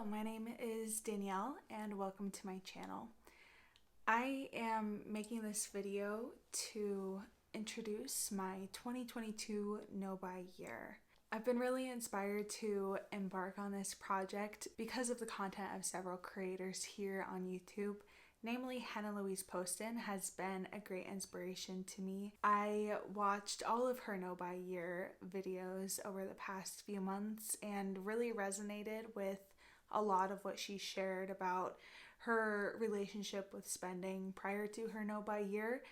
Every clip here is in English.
Hello, my name is Danielle and welcome to my channel. I am making this video to introduce my 2022 no-buy year. I've been really inspired to embark on this project because of the content of several creators here on YouTube. Namely, Hannah Louise Poston has been a great inspiration to me. I watched all of her no-buy year videos over the past few months and really resonated with a lot of what she shared about her relationship with spending prior to her no-buy year.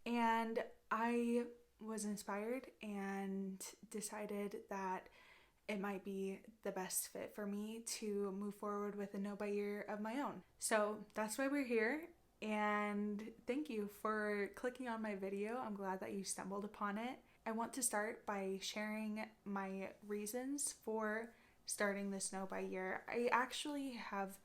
And I was inspired and decided that it might be the best fit for me to move forward with a no-buy year of my own. So that's why we're here, and thank you for clicking on my video. I'm glad that you stumbled upon it. I want to start by sharing my reasons for starting this no-buy year. I actually have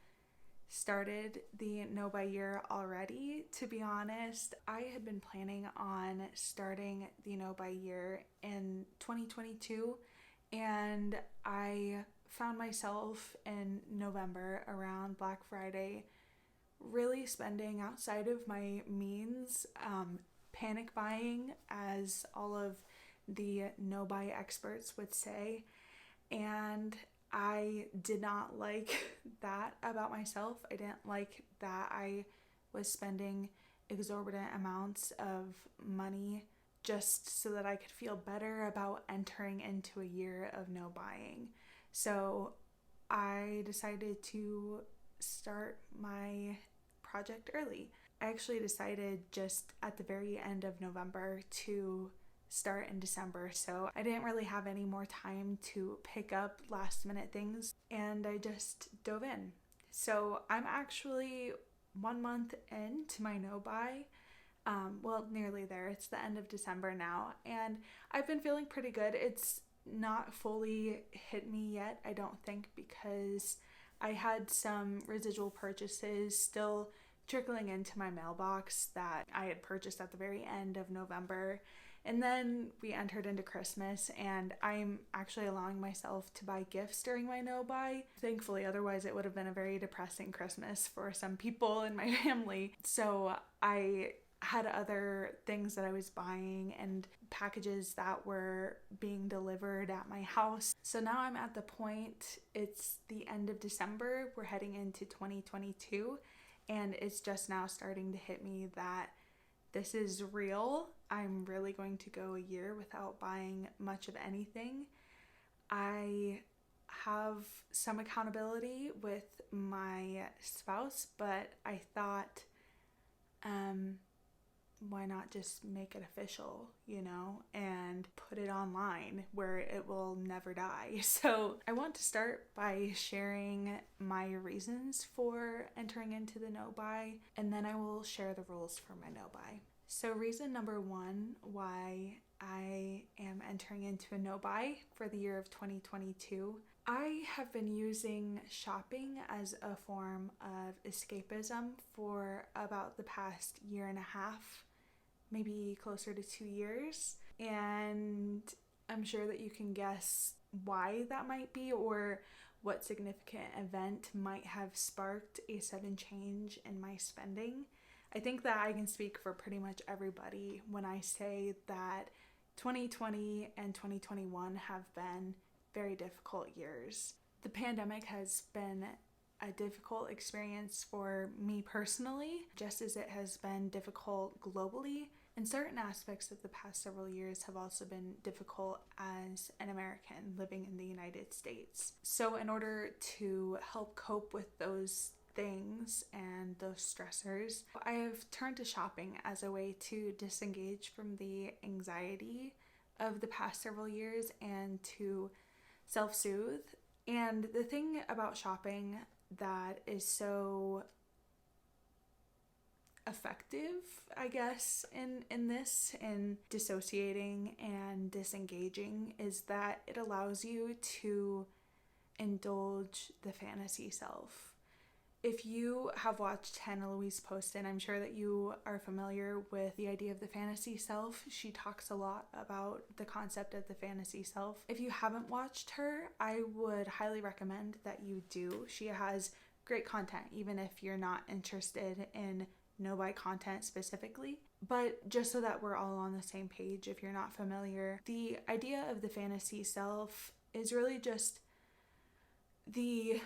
started the no-buy year already, to be honest. I had been planning on starting the no-buy year in 2022, and I found myself in November around Black Friday really spending outside of my means, panic buying, as all of the no-buy experts would say, and I did not like that about myself. I didn't like that I was spending exorbitant amounts of money just so that I could feel better about entering into a year of no buying. So I decided to start my project early. I actually decided just at the very end of November to start in December, so I didn't really have any more time to pick up last minute things, and I just dove in. So I'm actually 1 month into my no buy. Well, nearly there. It's the end of December now, and I've been feeling pretty good. It's not fully hit me yet, I don't think, because I had some residual purchases still trickling into my mailbox that I had purchased at the very end of November. And then we entered into Christmas, and I'm actually allowing myself to buy gifts during my no-buy. Thankfully, otherwise it would have been a very depressing Christmas for some people in my family. So I had other things that I was buying and packages that were being delivered at my house. So now I'm at the point, it's the end of December, we're heading into 2022, and it's just now starting to hit me that this is real. I'm really going to go a year without buying much of anything. I have some accountability with my spouse, but I thought, why not just make it official, and put it online where it will never die. So I want to start by sharing my reasons for entering into the no-buy, and then I will share the rules for my no-buy. So reason number one why I am entering into a no-buy for the year of 2022, I have been using shopping as a form of escapism for about the past year and a half, maybe closer to 2 years, and I'm sure that you can guess why that might be, or what significant event might have sparked a sudden change in my spending. I think that I can speak for pretty much everybody when I say that 2020 and 2021 have been very difficult years. The pandemic has been a difficult experience for me personally, just as it has been difficult globally, and certain aspects of the past several years have also been difficult as an American living in the United States. So in order to help cope with those things and those stressors, I have turned to shopping as a way to disengage from the anxiety of the past several years and to self-soothe. And the thing about shopping that is so effective, I guess, in dissociating and disengaging, is that it allows you to indulge the fantasy self. If you have watched Hannah Louise Poston, I'm sure that you are familiar with the idea of the fantasy self. She talks a lot about the concept of the fantasy self. If you haven't watched her, I would highly recommend that you do. She has great content, even if you're not interested in no-buy content specifically. But just so that we're all on the same page, if you're not familiar, the idea of the fantasy self is really just the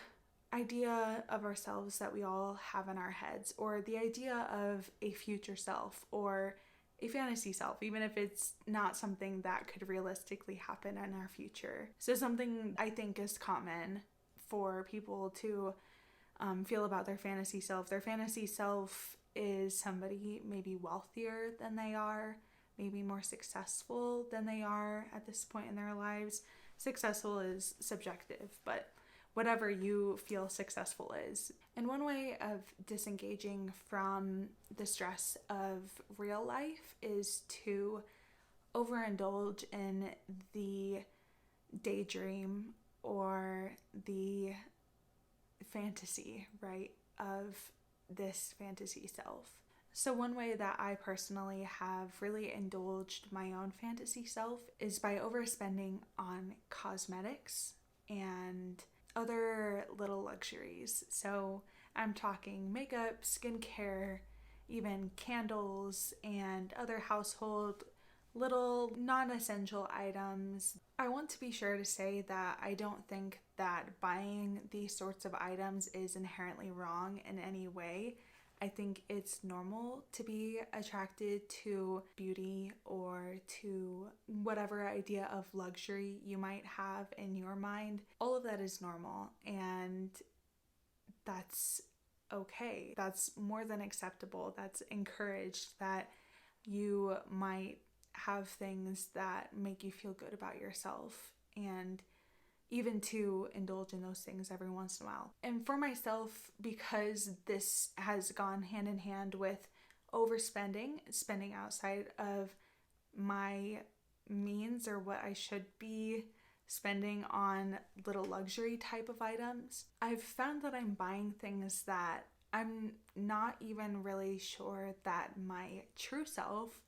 idea of ourselves that we all have in our heads, or the idea of a future self or a fantasy self, even if it's not something that could realistically happen in our future. So something I think is common for people to feel about their fantasy self. Their fantasy self is somebody maybe wealthier than they are, maybe more successful than they are at this point in their lives. Successful is subjective, but whatever you feel successful is. And one way of disengaging from the stress of real life is to overindulge in the daydream or the fantasy, right, of this fantasy self. So one way that I personally have really indulged my own fantasy self is by overspending on cosmetics and other little luxuries. So I'm talking makeup, skincare, even candles, and other household little non-essential items. I want to be sure to say that I don't think that buying these sorts of items is inherently wrong in any way. I think it's normal to be attracted to beauty or to whatever idea of luxury you might have in your mind. All of that is normal, and that's okay. That's more than acceptable. That's encouraged, that you might have things that make you feel good about yourself, and even to indulge in those things every once in a while. And for myself, because this has gone hand in hand with overspending, spending outside of my means or what I should be spending on little luxury type of items, I've found that I'm buying things that I'm not even really sure that my true self,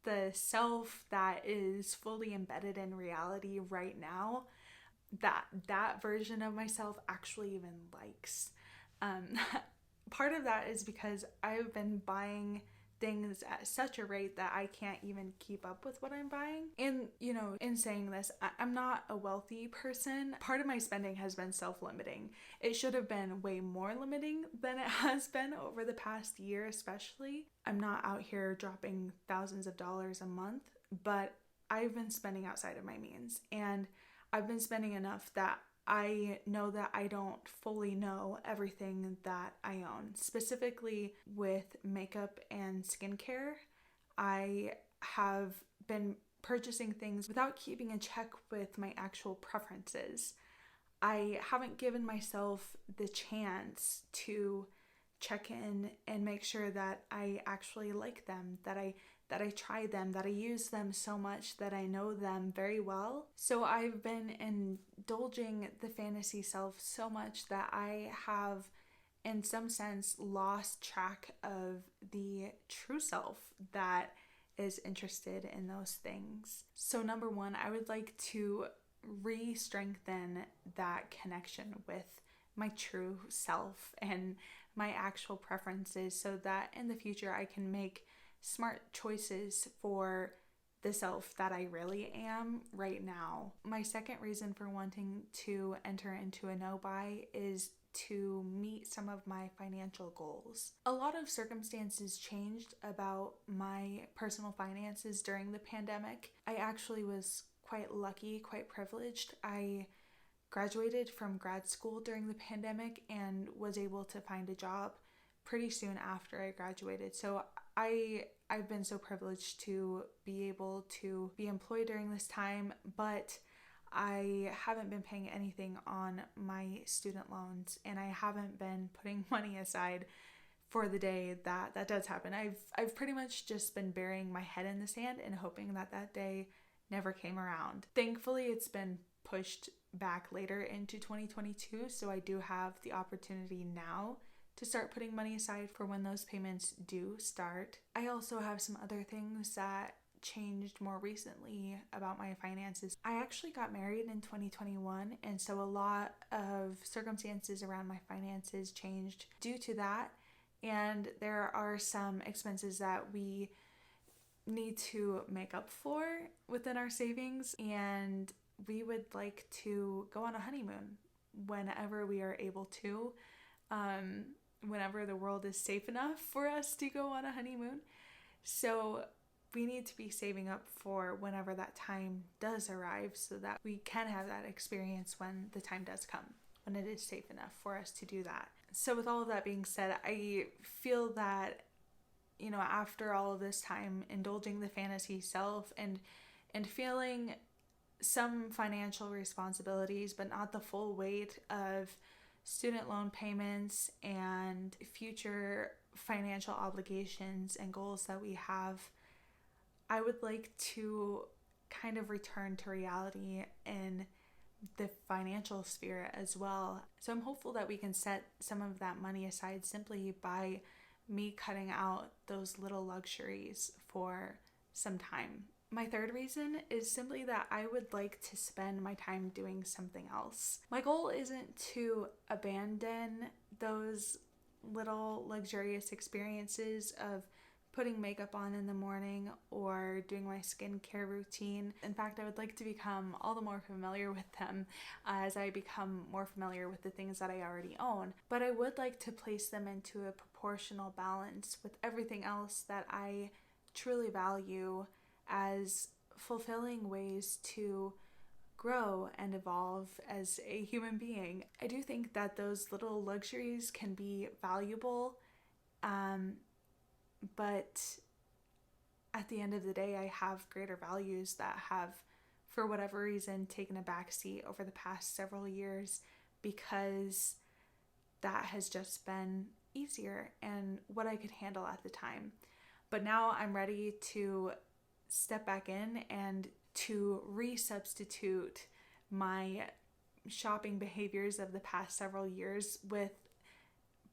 the self that is fully embedded in reality right now, that version of myself actually even likes. Part of that is because I've been buying things at such a rate that I can't even keep up with what I'm buying. And, you know, in saying this, I'm not a wealthy person. Part of my spending has been self-limiting. It should have been way more limiting than it has been over the past year, especially. I'm not out here dropping thousands of dollars a month, but I've been spending outside of my means. And I've been spending enough that I know that I don't fully know everything that I own. Specifically with makeup and skincare, I have been purchasing things without keeping in check with my actual preferences. I haven't given myself the chance to check in and make sure that I actually like them, that I try them, that I use them so much that I know them very well. So I've been indulging the fantasy self so much that I have, in some sense, lost track of the true self that is interested in those things. So number one, I would like to re-strengthen that connection with my true self and my actual preferences, so that in the future I can make smart choices for the self that I really am right now. My second reason for wanting to enter into a no-buy is to meet some of my financial goals. A lot of circumstances changed about my personal finances during the pandemic. I actually was quite lucky, quite privileged. I graduated from grad school during the pandemic and was able to find a job pretty soon after I graduated. So I've been so privileged to be able to be employed during this time, but I haven't been paying anything on my student loans, and I haven't been putting money aside for the day that does happen. I've pretty much just been burying my head in the sand and hoping that day never came around. Thankfully, it's been pushed back later into 2022, so I do have the opportunity now to start putting money aside for when those payments do start. I also have some other things that changed more recently about my finances. I actually got married in 2021, and so a lot of circumstances around my finances changed due to that, and there are some expenses that we need to make up for within our savings, and we would like to go on a honeymoon whenever we are able to, whenever the world is safe enough for us to go on a honeymoon. So we need to be saving up for whenever that time does arrive so that we can have that experience when the time does come, when it is safe enough for us to do that. So with all of that being said, I feel that, you know, after all of this time indulging the fantasy self and feeling some financial responsibilities, but not the full weight of student loan payments and future financial obligations and goals that we have, I would like to kind of return to reality in the financial sphere as well. So I'm hopeful that we can set some of that money aside simply by me cutting out those little luxuries for some time. My third reason is simply that I would like to spend my time doing something else. My goal isn't to abandon those little luxurious experiences of putting makeup on in the morning or doing my skincare routine. In fact, I would like to become all the more familiar with them as I become more familiar with the things that I already own. But I would like to place them into a proportional balance with everything else that I truly value as fulfilling ways to grow and evolve as a human being. I do think that those little luxuries can be valuable, but at the end of the day, I have greater values that have, for whatever reason, taken a backseat over the past several years because that has just been easier and what I could handle at the time. But now I'm ready to step back in and to resubstitute my shopping behaviors of the past several years with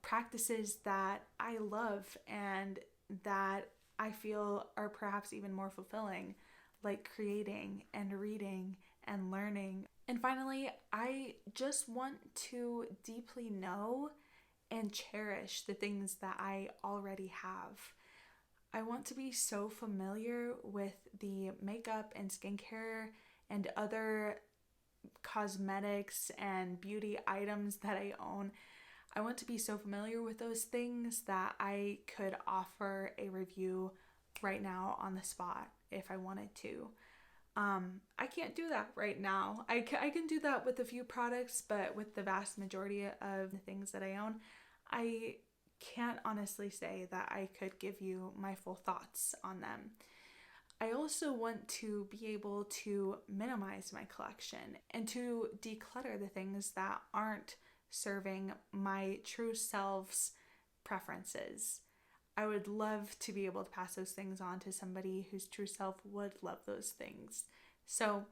practices that I love and that I feel are perhaps even more fulfilling, like creating and reading and learning. And finally, I just want to deeply know and cherish the things that I already have. I want to be so familiar with the makeup and skincare and other cosmetics and beauty items that I own. I want to be so familiar with those things that I could offer a review right now on the spot if I wanted to. I can't do that right now. I can do that with a few products, but with the vast majority of the things that I own, I can't honestly say that I could give you my full thoughts on them. I also want to be able to minimize my collection and to declutter the things that aren't serving my true self's preferences. I would love to be able to pass those things on to somebody whose true self would love those things. So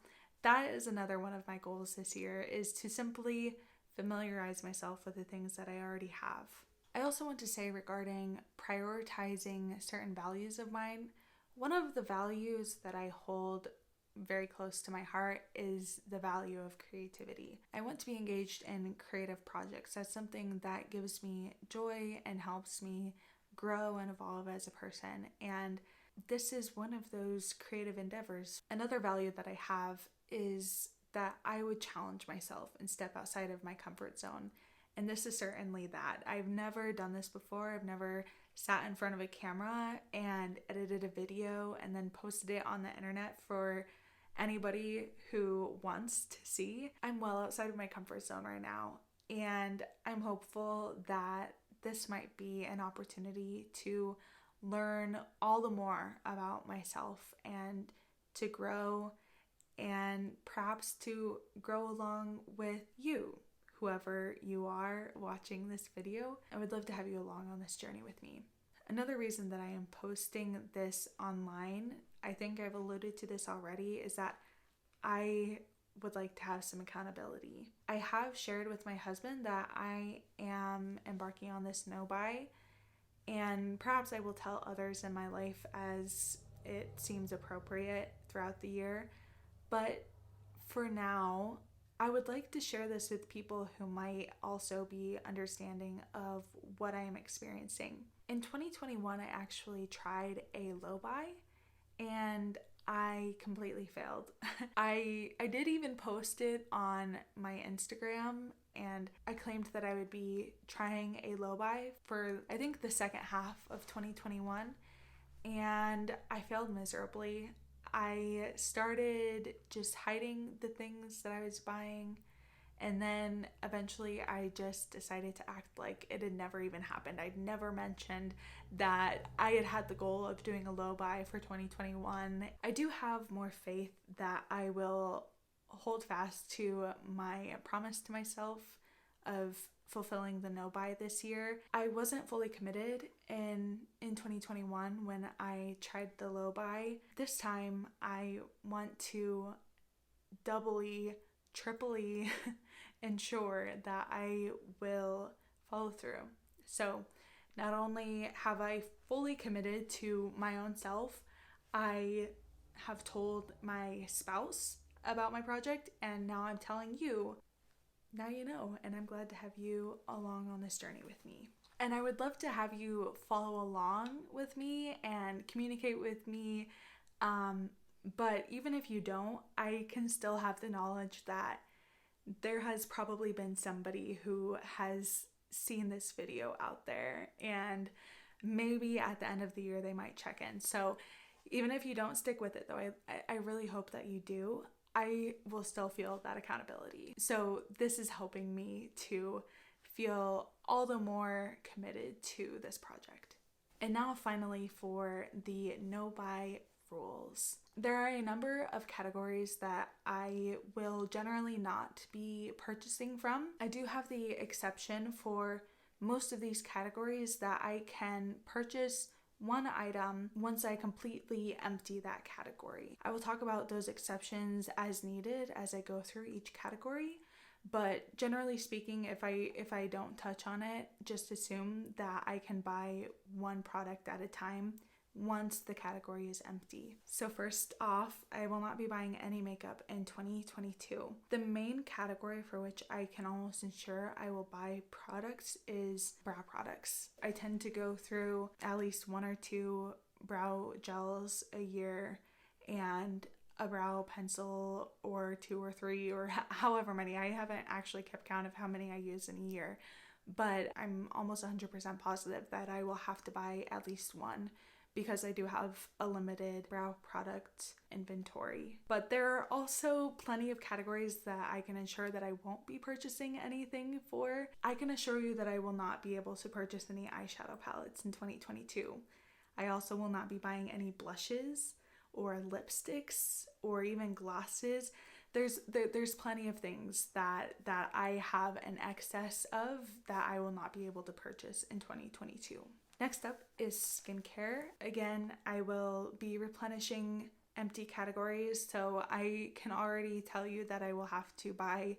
that is another one of my goals this year, is to simply familiarize myself with the things that I already have. I also want to say regarding prioritizing certain values of mine, one of the values that I hold very close to my heart is the value of creativity. I want to be engaged in creative projects. That's something that gives me joy and helps me grow and evolve as a person. And this is one of those creative endeavors. Another value that I have is that I would challenge myself and step outside of my comfort zone. And this is certainly that. I've never done this before. I've never sat in front of a camera and edited a video and then posted it on the internet for anybody who wants to see. I'm well outside of my comfort zone right now, and I'm hopeful that this might be an opportunity to learn all the more about myself and to grow, and perhaps to grow along with you, whoever you are watching this video. I would love to have you along on this journey with me. Another reason that I am posting this online, I think I've alluded to this already, is that I would like to have some accountability. I have shared with my husband that I am embarking on this no buy, and perhaps I will tell others in my life as it seems appropriate throughout the year. But for now, I would like to share this with people who might also be understanding of what I am experiencing. In 2021, I actually tried a low buy and I completely failed. I did even post it on my Instagram, and I claimed that I would be trying a low buy for I think the second half of 2021, and I failed miserably. I started just hiding the things that I was buying, and then eventually I just decided to act like it had never even happened. I'd never mentioned that I had the goal of doing a low buy for 2021. I do have more faith that I will hold fast to my promise to myself of fulfilling the no buy this year. I wasn't fully committed in 2021 when I tried the low buy. This time I want to doubly, triply ensure that I will follow through. So not only have I fully committed to my own self, I have told my spouse about my project, and now I'm telling you. Now you know, and I'm glad to have you along on this journey with me. And I would love to have you follow along with me and communicate with me. But even if you don't, I can still have the knowledge that there has probably been somebody who has seen this video out there, and maybe at the end of the year they might check in. So even if you don't stick with it though, I really hope that you do. I will still feel that accountability. So this is helping me to feel all the more committed to this project. And now finally for the no buy rules. There are a number of categories that I will generally not be purchasing from. I do have the exception for most of these categories that I can purchase one item once I completely empty that category. I will talk about those exceptions as needed as I go through each category, but generally speaking, if I don't touch on it, just assume that I can buy one product at a time once the category is empty. So first off, I will not be buying any makeup in 2022. The main category for which I can almost ensure I will buy products is brow products. I tend to go through at least one or two brow gels a year and a brow pencil or two or three or however many. I haven't actually kept count of how many I use in a year, but I'm almost 100% positive that I will have to buy at least one, because I do have a limited brow product inventory. But there are also plenty of categories that I can ensure that I won't be purchasing anything for. I can assure you that I will not be able to purchase any eyeshadow palettes in 2022. I also will not be buying any blushes or lipsticks or even glosses. There's plenty of things that I have an excess of that I will not be able to purchase in 2022. Next up is skincare. Again, I will be replenishing empty categories, so I can already tell you that I will have to buy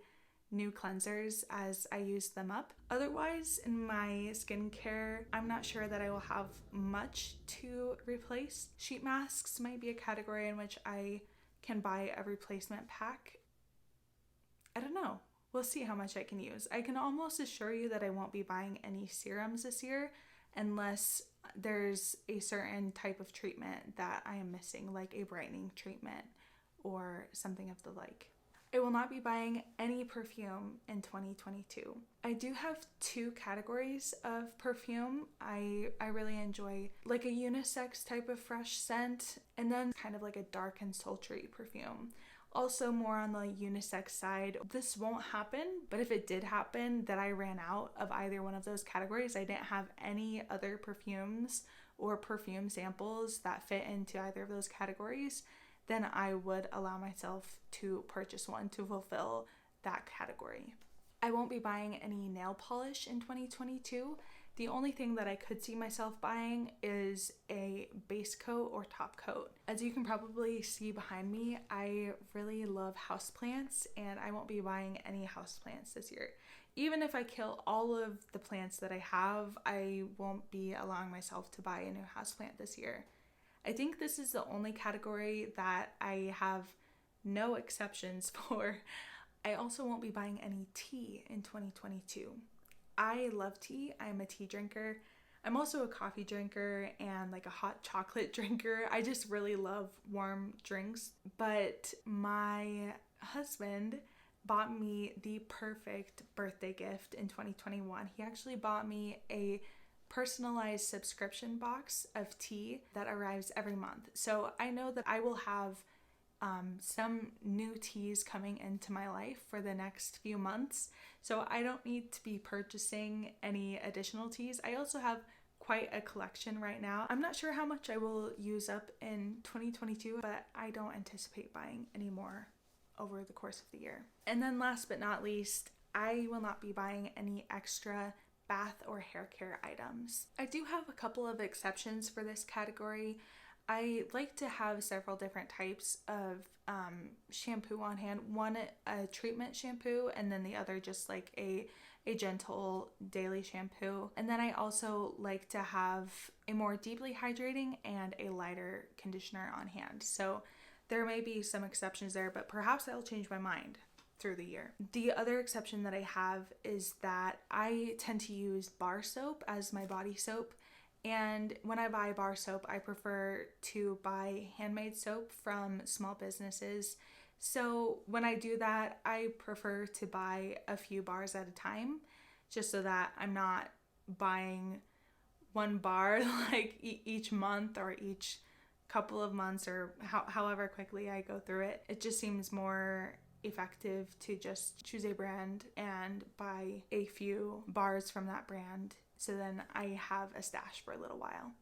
new cleansers as I use them up. Otherwise, in my skincare, I'm not sure that I will have much to replace. Sheet masks might be a category in which I can buy a replacement pack. I don't know. We'll see how much I can use. I can almost assure you that I won't be buying any serums this year unless there's a certain type of treatment that I am missing, like a brightening treatment or something of the like. I will not be buying any perfume in 2022. I do have two categories of perfume. I really enjoy like a unisex type of fresh scent, and then kind of like a dark and sultry perfume. Also more on the unisex side. This won't happen, but if it did happen that I ran out of either one of those categories, I didn't have any other perfumes or perfume samples that fit into either of those categories, then I would allow myself to purchase one to fulfill that category. I won't be buying any nail polish in 2022 The only thing that I could see myself buying is a base coat or top coat. As you can probably see behind me, I really love houseplants, and I won't be buying any houseplants this year. Even if I kill all of the plants that I have, I won't be allowing myself to buy a new houseplant this year. I think this is the only category that I have no exceptions for. I also won't be buying any tea in 2022. I love tea. I'm a tea drinker. I'm also a coffee drinker and like a hot chocolate drinker. I just really love warm drinks. But my husband bought me the perfect birthday gift in 2021. He actually bought me a personalized subscription box of tea that arrives every month. So I know that I will have some new teas coming into my life for the next few months. So I don't need to be purchasing any additional teas. I also have quite a collection right now. I'm not sure how much I will use up in 2022, but I don't anticipate buying any more over the course of the year. And then last but not least, I will not be buying any extra bath or hair care items. I do have a couple of exceptions for this category. I like to have several different types of shampoo on hand. One, a treatment shampoo, and then the other just like a gentle daily shampoo. And then I also like to have a more deeply hydrating and a lighter conditioner on hand. So there may be some exceptions there, but perhaps I'll change my mind through the year. The other exception that I have is that I tend to use bar soap as my body soap. And when I buy bar soap, I prefer to buy handmade soap from small businesses. So when I do that, I prefer to buy a few bars at a time, just so that I'm not buying one bar like each month or each couple of months, or however quickly I go through it. It just seems more effective to just choose a brand and buy a few bars from that brand, so then I have a stash for a little while.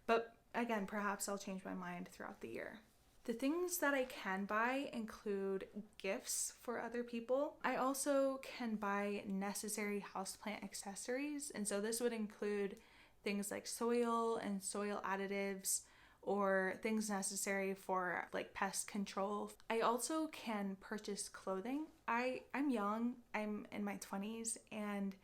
But again, perhaps I'll change my mind throughout the year. The things that I can buy include gifts for other people. I also can buy necessary houseplant accessories, and so this would include things like soil and soil additives, or things necessary for like pest control. I also can purchase clothing. I'm young, I'm in my 20s, and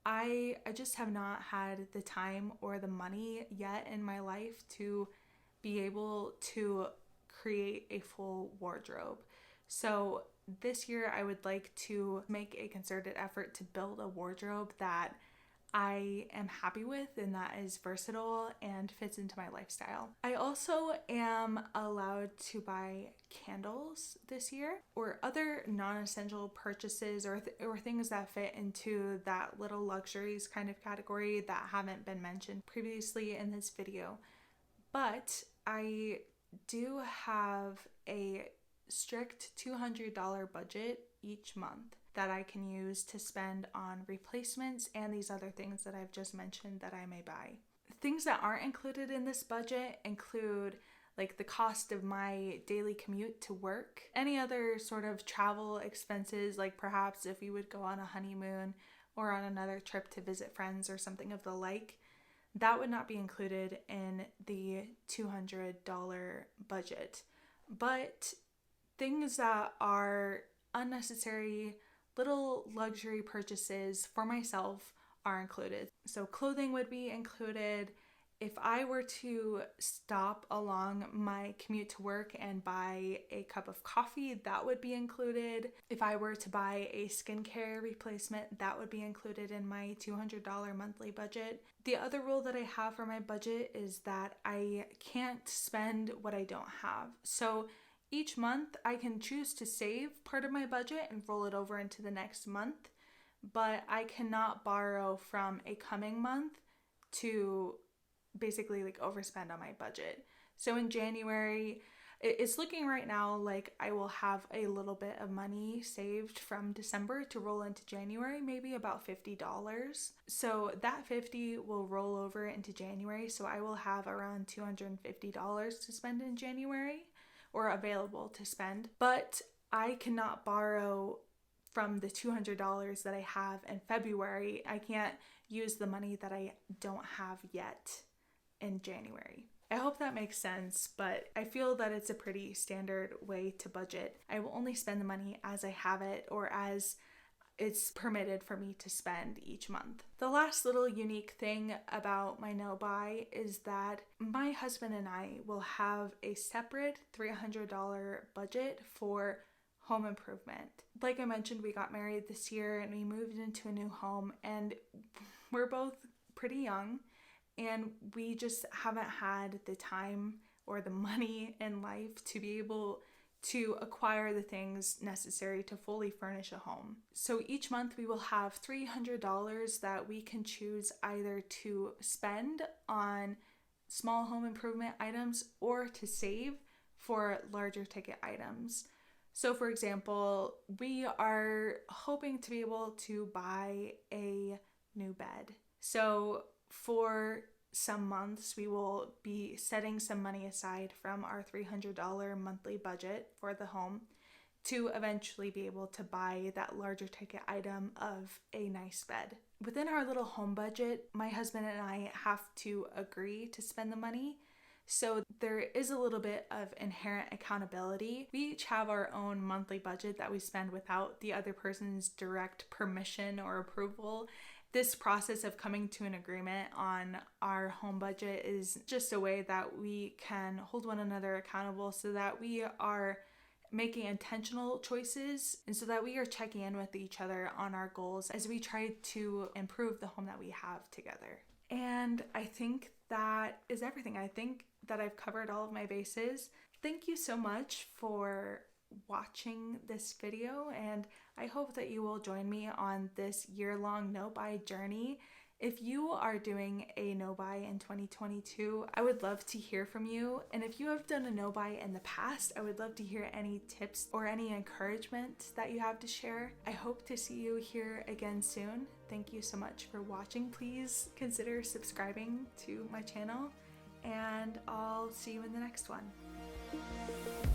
I just have not had the time or the money yet in my life to be able to create a full wardrobe. So this year I would like to make a concerted effort to build a wardrobe that I am happy with and that is versatile and fits into my lifestyle. I also am allowed to buy candles this year, or other non-essential purchases, or things that fit into that little luxuries kind of category that haven't been mentioned previously in this video. But I do have a strict $200 budget each month that I can use to spend on replacements and these other things that I've just mentioned that I may buy. Things that aren't included in this budget include like the cost of my daily commute to work, any other sort of travel expenses, like perhaps if we would go on a honeymoon or on another trip to visit friends or something of the like. That would not be included in the $200 budget. But things that are unnecessary little luxury purchases for myself are included. So clothing would be included. If I were to stop along my commute to work and buy a cup of coffee, that would be included. If I were to buy a skincare replacement, that would be included in my $200 monthly budget. The other rule that I have for my budget is that I can't spend what I don't have. So each month I can choose to save part of my budget and roll it over into the next month, but I cannot borrow from a coming month to basically like overspend on my budget. So in January, it's looking right now like I will have a little bit of money saved from December to roll into January, maybe about $50. So that $50 will roll over into January, so I will have around $250 to spend in January, or available to spend. But I cannot borrow from the $200 that I have in February. I can't use the money that I don't have yet in January. I hope that makes sense, but I feel that it's a pretty standard way to budget. I will only spend the money as I have it or as it's permitted for me to spend each month. The last little unique thing about my no buy is that my husband and I will have a separate $300 budget for home improvement. Like I mentioned, we got married this year and we moved into a new home, and we're both pretty young and we just haven't had the time or the money in life to be able to acquire the things necessary to fully furnish a home. So each month we will have $300 that we can choose either to spend on small home improvement items or to save for larger ticket items. So for example, we are hoping to be able to buy a new bed. So for some months, we will be setting some money aside from our $300 monthly budget for the home to eventually be able to buy that larger ticket item of a nice bed. Within our little home budget, my husband and I have to agree to spend the money. So there is a little bit of inherent accountability. We each have our own monthly budget that we spend without the other person's direct permission or approval. This process of coming to an agreement on our home budget is just a way that we can hold one another accountable so that we are making intentional choices and so that we are checking in with each other on our goals as we try to improve the home that we have together. And I think that is everything. I think that I've covered all of my bases. Thank you so much for watching this video, and I hope that you will join me on this year-long no-buy journey. If you are doing a no-buy in 2022, I would love to hear from you. And if you have done a no-buy in the past, I would love to hear any tips or any encouragement that you have to share. I hope to see you here again soon. Thank you so much for watching. Please consider subscribing to my channel, and I'll see you in the next one.